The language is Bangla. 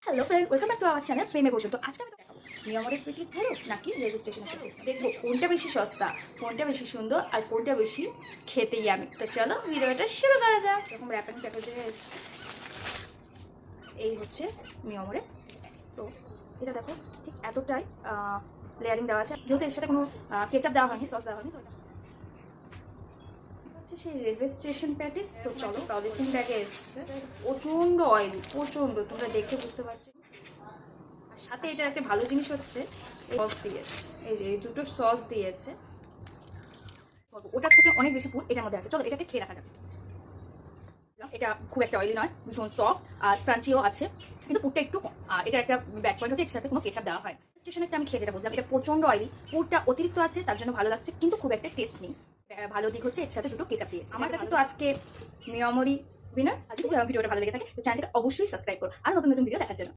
Hello friend, welcome back to our channel প্রেমে বসে। তো আজকে আমি দেখাবো নিয়মরের পেটিস ভালো নাকি রেলওয়ে স্টেশনে দেখবো কোনটা বেশি সস্তা, কোনটা বেশি সুন্দর আর কোনটা বেশি খেতে ইয়ামি। তো চলো ভিডিওটা শুরু করা যাক। এরকম র্যাপিং প্যাকেজে এই হচ্ছে নিয়মরের। তো এটা দেখো ঠিক এতটাই লেয়ারিং দেওয়া আছে, যেহেতু এর সাথে কোনো কেচাপ দেওয়া হয়নি, সস দেওয়া হয়নি। তো হচ্ছে সেই রেলওয়ে স্টেশন প্যাটিস। তো চলো পলিথিন ব্যাগে এসছে, প্রচণ্ড অয়েল, প্রচণ্ড, তোমরা দেখে বুঝতে পারছো। আর সাথে এটা একটা ভালো জিনিস হচ্ছে সস দিয়েছে, এই যে এই দুটো সস দিয়েছে, ওটার থেকে অনেক বেশি ফুড এটার মধ্যে আছে। চলো এটাকে খেয়ে দেখা যাক। এটা খুব একটা অয়েলি নয়, ভীষণ সফট আর ক্রাঞ্চিও আছে, কিন্তু পুরটা একটু কম। আর এটা একটা ব্যাক পয়েন্ট হচ্ছে এর সাথে কোনো কেচাপ দেওয়া হয়। স্টেশনেরটা আমি খেয়ে যেটা বুঝলাম, এটা প্রচণ্ড অয়েলি, পুরটা অতিরিক্ত আছে, তার জন্য ভালো লাগছে, কিন্তু খুব একটা টেস্ট নেই। ভালো দিক হচ্ছে এর সাথে দুটো কেচাপ দিয়েছে। আমার কাছে তো আজকে মিয়ামরি উইনার। আজকে ভিডিওটা ভালো লেগে থাকে তো চ্যানেলটাকে অবশ্যই সাবস্ক্রাইব করো আর নতুন নতুন ভিডিও দেখার জন্য।